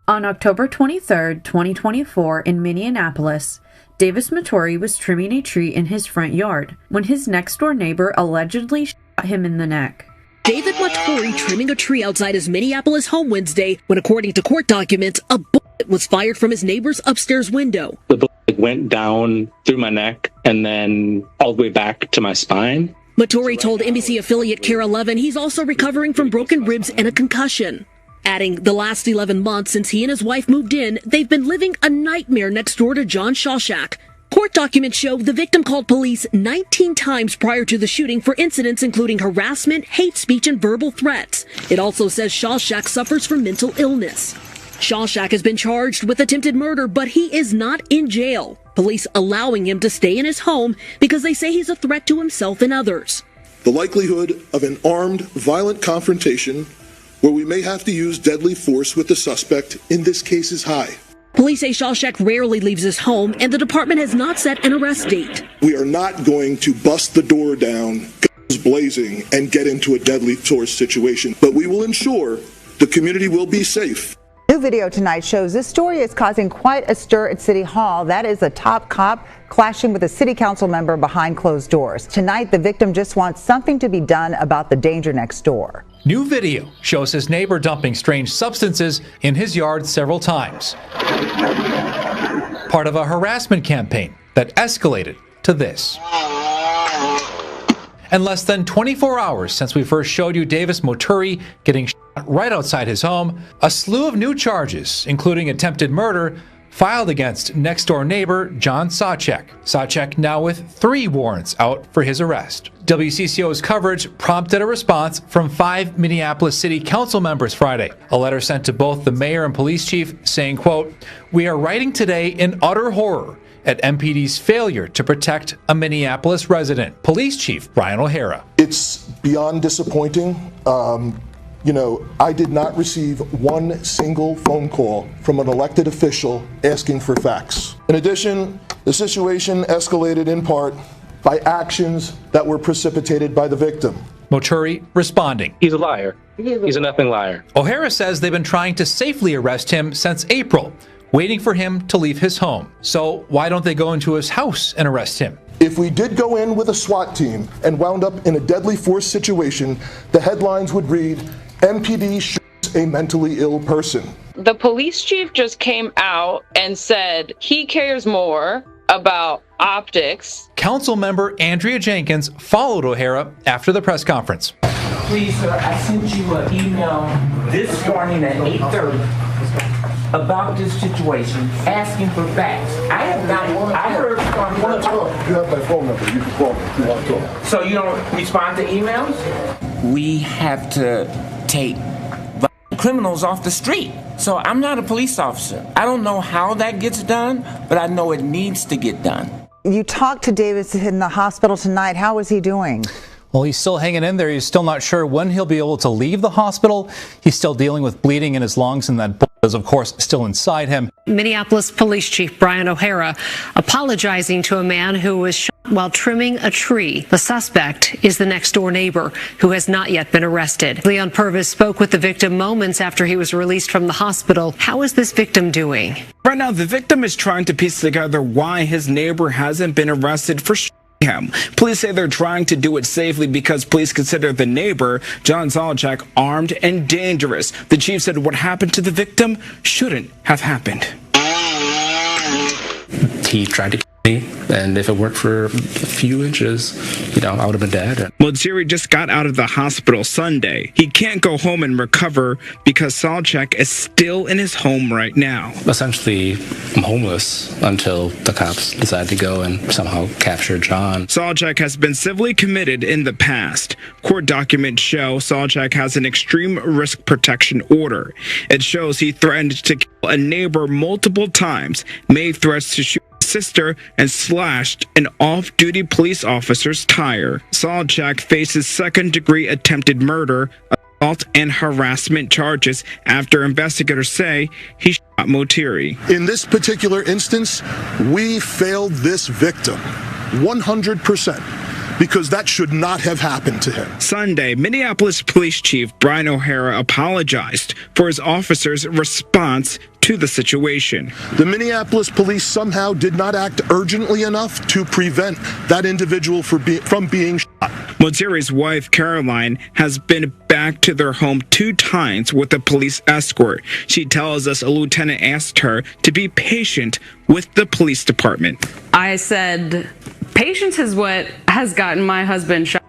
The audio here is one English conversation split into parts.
On October 23, 2024, in Minneapolis, Davis Mattori was trimming a tree in his front yard when his next-door neighbor allegedly shot him in the neck. David Mattori trimming a tree outside his Minneapolis home Wednesday when, according to court documents, a bullet was fired from his neighbor's upstairs window. The bullet went down through my neck and then all the way back to my spine. Mattori told NBC affiliate KARE 11 he's also recovering from broken ribs and a concussion. Adding, the last 11 months since he and his wife moved in, they've been living a nightmare next door to John Shawshak. Court documents show the victim called police 19 times prior to the shooting for incidents including harassment, hate speech, and verbal threats. It also says Shawshak suffers from mental illness. Shawshak has been charged with attempted murder, but he is not in jail. Police allowing him to stay in his home because they say he's a threat to himself and others. The likelihood of an armed, violent confrontation where we may have to use deadly force with the suspect in this case is high. Police say Shawshak rarely leaves his home, and the department has not set an arrest date. We are not going to bust the door down, guns blazing, and get into a deadly force situation, but we will ensure the community will be safe. New video tonight shows this story is causing quite a stir at City Hall. That is a top cop clashing with a city council member behind closed doors. Tonight, the victim just wants something to be done about the danger next door. New video shows his neighbor dumping strange substances in his yard several times. Part of a harassment campaign that escalated to this. And less than 24 hours since we first showed you Davis Mattori getting shot right outside his home, a slew of new charges, including attempted murder, filed against next-door neighbor John Shawshak. Shawshak now with 3 warrants out for his arrest. WCCO's coverage prompted a response from 5 Minneapolis City Council members Friday. A letter sent to both the mayor and police chief saying, quote, "We are writing today in utter horror at MPD's failure to protect a Minneapolis resident." Police Chief Brian O'Hara. It's beyond disappointing. I did not receive one single phone call from an elected official asking for facts. In addition, the situation escalated in part by actions that were precipitated by the victim. Mattori responding. He's a liar. He's a nothing liar. O'Hara says they've been trying to safely arrest him since April, waiting for him to leave his home. So why don't they go into his house and arrest him? If we did go in with a SWAT team and wound up in a deadly force situation, the headlines would read, MPD shoots a mentally ill person. The police chief just came out and said he cares more about optics. Council member Andrea Jenkins followed O'Hara after the press conference. Please, sir, I sent you an email this morning at 8:30 about this situation, asking for facts. I have not, I heard from... You have my phone number, you can call me if you want to talk. So you don't respond to emails? We have to take criminals off the street. So I'm not a police officer. I don't know how that gets done, but I know it needs to get done. You talked to Davis in the hospital tonight. How is he doing? Well, he's still hanging in there. He's still not sure when he'll be able to leave the hospital. He's still dealing with bleeding in his lungs, and that bullet is, of course, still inside him. Minneapolis Police Chief Brian O'Hara apologizing to a man who was shot while trimming a tree. The suspect is the next-door neighbor who has not yet been arrested. Leon Purvis spoke with the victim moments after he was released from the hospital. How is this victim doing? Right now, the victim is trying to piece together why his neighbor hasn't been arrested for him. Police say they're trying to do it safely because police consider the neighbor, John Shawshak, armed and dangerous. The chief said what happened to the victim shouldn't have happened. He tried to kill me, and if it worked for a few inches, I would have been dead. Mattori just got out of the hospital Sunday. He can't go home and recover because Shawshak is still in his home right now. Essentially, I'm homeless until the cops decide to go and somehow capture John. Shawshak has been civilly committed in the past. Court documents show Shawshak has an extreme risk protection order. It shows he threatened to kill a neighbor multiple times, made threats to shoot sister, and slashed an off-duty police officer's tire. Shawshak faces second-degree attempted murder, assault, and harassment charges after investigators say he shot Mattori. In this particular instance, we failed this victim 100%. because that should not have happened to him. Sunday, Minneapolis Police Chief Brian O'Hara apologized for his officers' response to the situation. The Minneapolis police somehow did not act urgently enough to prevent that individual from being shot. Moturi's wife, Caroline, has been back to their home 2 times with a police escort. She tells us a lieutenant asked her to be patient with the police department. I said, patience is what has gotten my husband shot.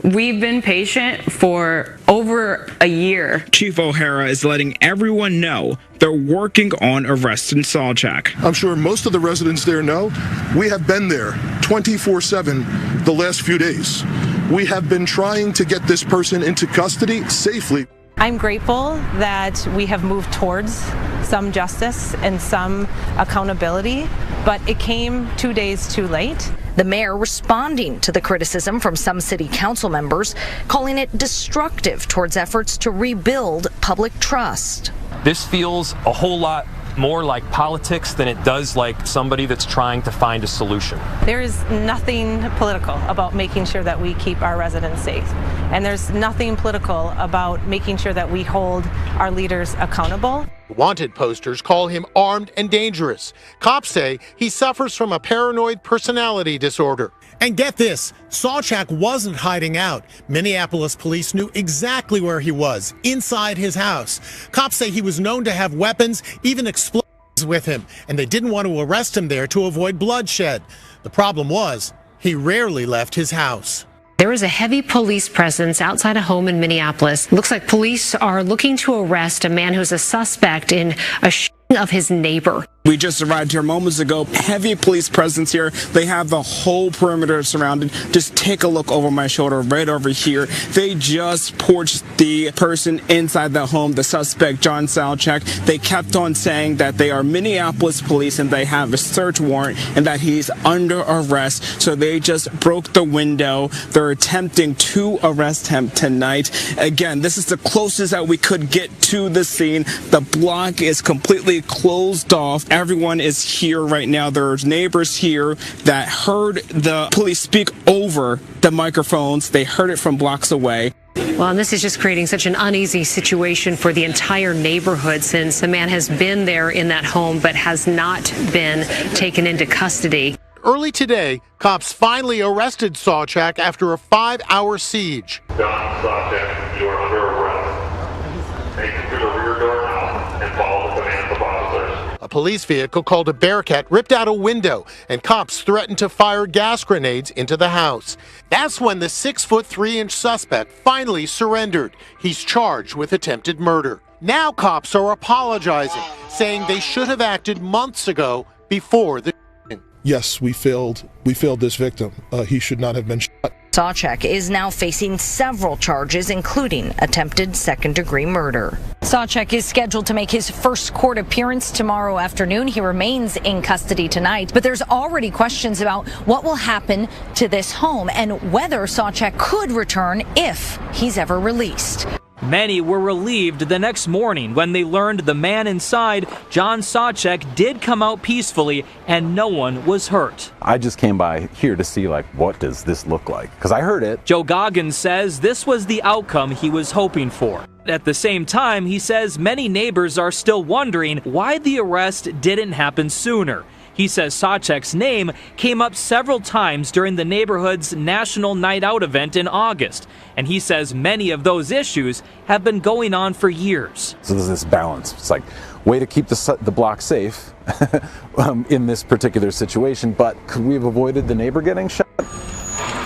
We've been patient for over a year. Chief O'Hara is letting everyone know they're working on arresting Sawchuk. I'm sure most of the residents there know we have been there 24/7 the last few days. We have been trying to get this person into custody safely. I'm grateful that we have moved towards some justice and some accountability, but it came 2 days too late. The mayor responding to the criticism from some city council members, calling it destructive towards efforts to rebuild public trust. This feels a whole lot more like politics than it does like somebody that's trying to find a solution. There is nothing political about making sure that we keep our residents safe. And there's nothing political about making sure that we hold our leaders accountable. Wanted posters call him armed and dangerous. Cops say he suffers from a paranoid personality disorder. And get this, Sawchuk wasn't hiding out. Minneapolis police knew exactly where he was, inside his house. Cops say he was known to have weapons, even explosives with him, and they didn't want to arrest him there to avoid bloodshed. The problem was, he rarely left his house. There is a heavy police presence outside a home in Minneapolis. Looks like police are looking to arrest a man who's a suspect in a shooting of his neighbor. We just arrived here moments ago. Heavy police presence here. They have the whole perimeter surrounded. Just take a look over my shoulder right over here. They just porched the person inside the home, the suspect, John Sawchuk. They kept on saying that they are Minneapolis police and they have a search warrant and that he's under arrest. So they just broke the window. They're attempting to arrest him tonight. Again, this is the closest that we could get to the scene. The block is completely closed off. Everyone is here right now. There's neighbors here that heard the police speak over the microphones. They heard it from blocks away. Well, and this is just creating such an uneasy situation for the entire neighborhood since the man has been there in that home but has not been taken into custody. Early today, cops finally arrested Sawchuk after a 5-hour siege. John Sawchuk, you are under arrest. Make it through the rear door now and follow the commands of officers. A police vehicle called a Bearcat ripped out a window, and cops threatened to fire gas grenades into the house. That's when the 6'3" suspect finally surrendered. He's charged with attempted murder. Now cops are apologizing, saying they should have acted months ago before the shooting. Yes, we failed this victim. He should not have been shot. Sawchuk is now facing several charges, including attempted second-degree murder. Sawchuk is scheduled to make his first court appearance tomorrow afternoon. He remains in custody tonight, but there's already questions about what will happen to this home and whether Sawchuk could return if he's ever released. Many were relieved the next morning when they learned the man inside, John Sawchuk, did come out peacefully and no one was hurt. I just came by here to see, what does this look like? Because I heard it. Joe Goggins says this was the outcome he was hoping for. At the same time, he says many neighbors are still wondering why the arrest didn't happen sooner. He says Sawchuk's name came up several times during the neighborhood's National Night Out event in August, and he says many of those issues have been going on for years. So there's this balance. It's like, way to keep the block safe in this particular situation, but could we have avoided the neighbor getting shot?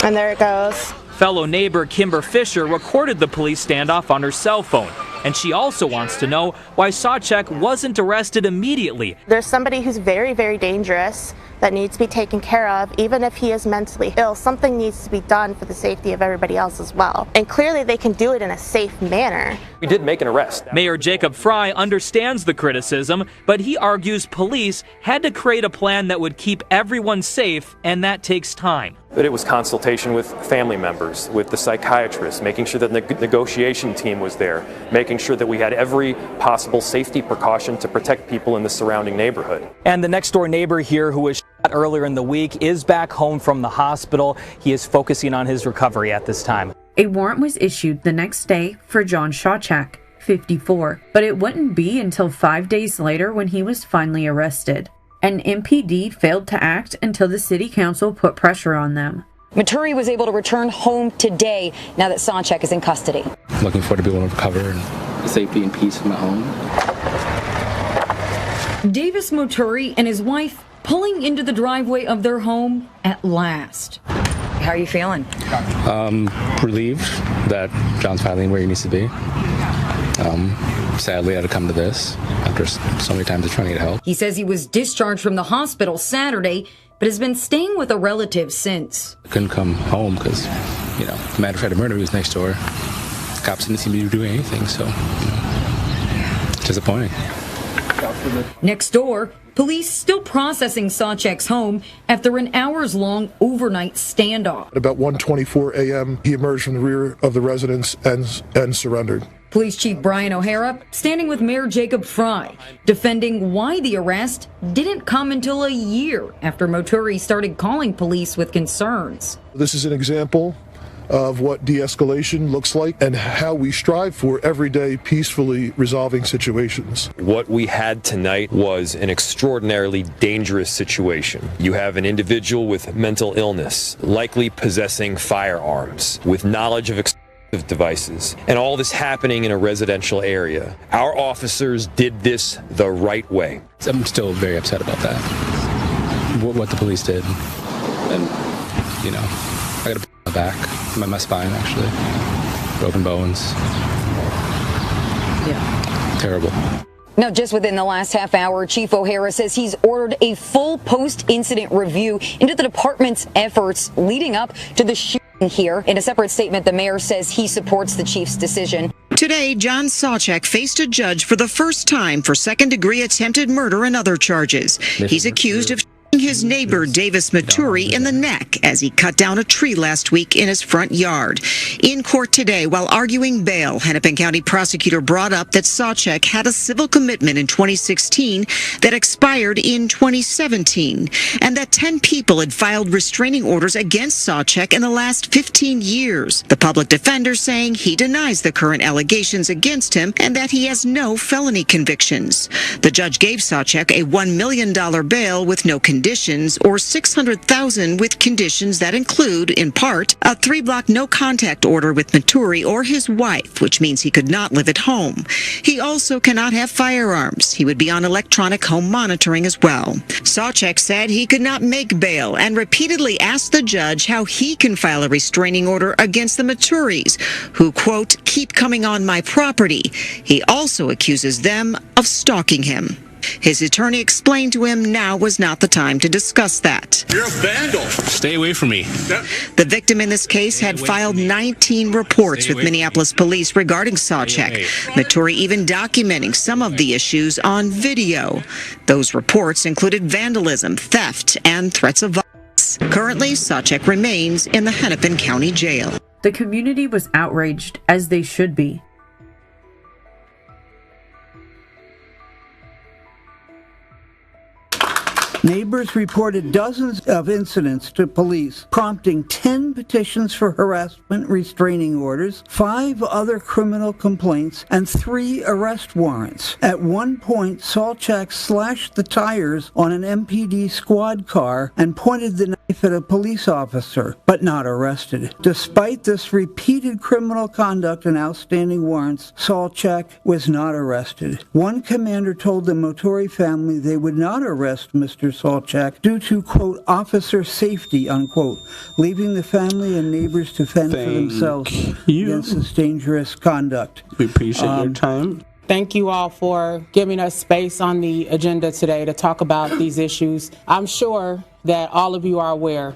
And there it goes. Fellow neighbor Kimber Fisher recorded the police standoff on her cell phone, and she also wants to know why Sawchuk wasn't arrested immediately. There's somebody who's very, very dangerous that needs to be taken care of, even if he is mentally ill. Something needs to be done for the safety of everybody else as well. And clearly they can do it in a safe manner. We did make an arrest. Mayor Jacob Fry understands the criticism, but he argues police had to create a plan that would keep everyone safe, and that takes time. But it was consultation with family members, with the psychiatrist, making sure that the negotiation team was there, making making sure that we had every possible safety precaution to protect people in the surrounding neighborhood. And the next door neighbor here who was shot earlier in the week is back home from the hospital. He is focusing on his recovery at this time. A warrant was issued the next day for John Shawchak, 54, but it wouldn't be until 5 days later when he was finally arrested. And MPD failed to act until the city council put pressure on them. Maturi was able to return home today now that Shawchak is in custody. I'm looking forward to being able to recover and safety and peace from my home. Davis Maturi and his wife pulling into the driveway of their home at last. How are you feeling? Relieved that John's finally where he needs to be. Sadly, I had to come to this after so many times of trying to get help. He says he was discharged from the hospital Saturday, but has been staying with a relative since. I couldn't come home because, the man who tried to murder me was next door. The cops didn't seem to be doing anything, so, disappointing. Next door, police still processing Shawchak's home after an hours-long overnight standoff. At about 1:24 a.m., he emerged from the rear of the residence and surrendered. Police Chief Brian O'Hara standing with Mayor Jacob Fry, defending why the arrest didn't come until a year after Maturi started calling police with concerns. This is an example of what de-escalation looks like and how we strive for every day peacefully resolving situations. What we had tonight was an extraordinarily dangerous situation. You have an individual with mental illness, likely possessing firearms, with knowledge of devices, and all this happening in a residential area. Our officers did this the right way. I'm still very upset about that. What the police did. And, I got a my back, my spine actually. Broken bones. Yeah. Terrible. Now, just within the last half hour, Chief O'Hara says he's ordered a full post-incident review into the department's efforts leading up to the shooting here. In a separate statement, the mayor says he supports the chief's decision. Today, John Shawchak faced a judge for the first time for second-degree attempted murder and other charges. He's accused of shooting his neighbor, Davis Maturi, in the neck as he cut down a tree last week in his front yard. In court today, while arguing bail, Hennepin County prosecutor brought up that Shawchak had a civil commitment in 2016 that expired in 2017, and that 10 people had filed restraining orders against Shawchak in the last 15 years. The public defender saying he denies the current allegations against him and that he has no felony convictions. The judge gave Shawchak a $1 million bail with no conditions, or $600,000 with conditions that include, in part, a 3-block no-contact order with Maturi or his wife, which means he could not live at home. He also cannot have firearms. He would be on electronic home monitoring as well. Shawchak said he could not make bail and repeatedly asked the judge how he can file a restraining order against the Maturis, who, quote, keep coming on my property. He also accuses them of stalking him. His attorney explained to him now was not the time to discuss that. You're a vandal. Stay away from me. The victim in this case had filed 19 reports with Minneapolis police regarding Shawchak. Maturi even documenting some of the issues on video. Those reports included vandalism, theft, and threats of violence. Currently, Shawchak remains in the Hennepin County Jail. The community was outraged, as they should be. Neighbors reported dozens of incidents to police, prompting 10 petitions for harassment restraining orders, 5 other criminal complaints, and 3 arrest warrants. At one point, Shawchak slashed the tires on an MPD squad car and pointed the knife at a police officer, but not arrested. Despite this repeated criminal conduct and outstanding warrants, Shawchak was not arrested. One commander told the Maturi family they would not arrest Mr. Shawchak due to, quote, officer safety, unquote, leaving the family and neighbors to fend for themselves against this dangerous conduct. We appreciate your time. Thank you all for giving us space on the agenda today to talk about these issues. I'm sure that all of you are aware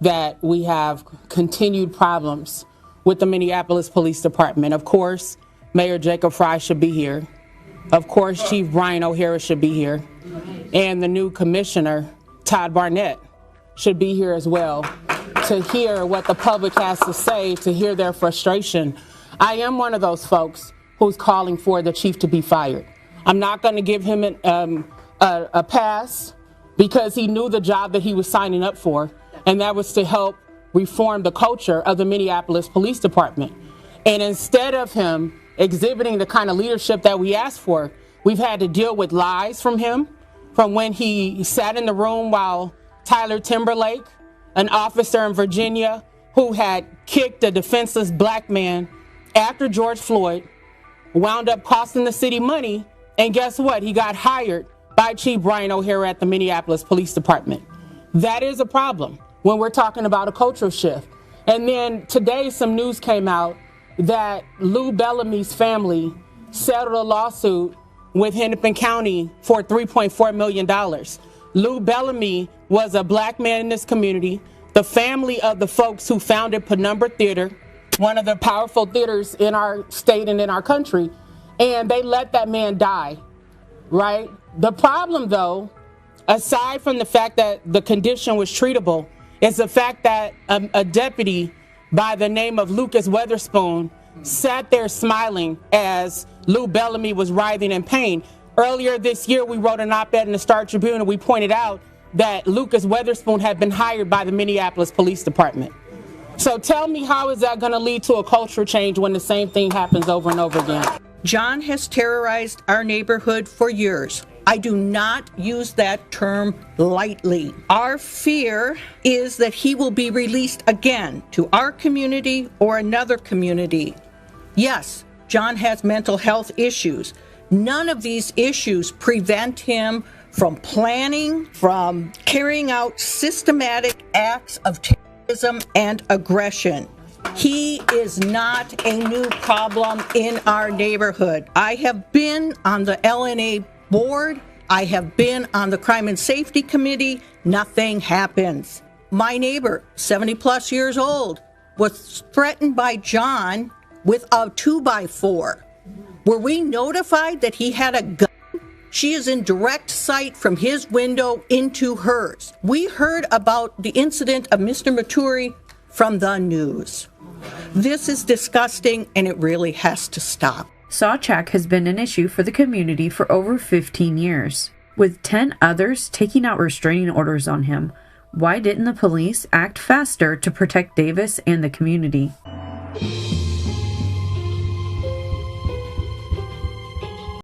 that we have continued problems with the Minneapolis Police Department. Of course, Mayor Jacob Fry should be here. Of course, Chief Brian O'Hara should be here. And the new commissioner, Todd Barnett, should be here as well to hear what the public has to say, to hear their frustration. I am one of those folks who's calling for the chief to be fired. I'm not going to give him a pass because he knew the job that he was signing up for, and that was to help reform the culture of the Minneapolis Police Department. And instead of him exhibiting the kind of leadership that we asked for, we've had to deal with lies from him, from when he sat in the room while Tyler Timberlake, an officer in Virginia who had kicked a defenseless black man after George Floyd, wound up costing the city money, and guess what? He got hired by Chief Brian O'Hara at the Minneapolis Police Department. That is a problem when we're talking about a cultural shift. And then today some news came out that Lou Bellamy's family settled a lawsuit with Hennepin County for $3.4 million. Lou Bellamy was a black man in this community, the family of the folks who founded Penumbra Theater, one of the powerful theaters in our state and in our country, and they let that man die, right? The problem, though, aside from the fact that the condition was treatable, is the fact that a deputy by the name of Lucas Weatherspoon sat there smiling as Lou Bellamy was writhing in pain. Earlier this year, we wrote an op-ed in the Star Tribune, and we pointed out that Lucas Weatherspoon had been hired by the Minneapolis Police Department. So tell me, how is that going to lead to a cultural change when the same thing happens over and over again? John has terrorized our neighborhood for years. I do not use that term lightly. Our fear is that he will be released again to our community or another community. Yes, John has mental health issues. None of these issues prevent him from planning, from carrying out systematic acts of terrorism and aggression. He is not a new problem in our neighborhood. I have been on the LNA board. I have been on the Crime and Safety Committee. Nothing happens. My neighbor, 70 plus years old, was threatened by John with a 2x4. Were we notified that he had a gun? She is in direct sight from his window into hers. We heard about the incident of Mr. Maturi from the news. This is disgusting, and it really has to stop. Sawchuk has been an issue for the community for over 15 years, with 10 others taking out restraining orders on him. Why didn't the police act faster to protect Davis and the community?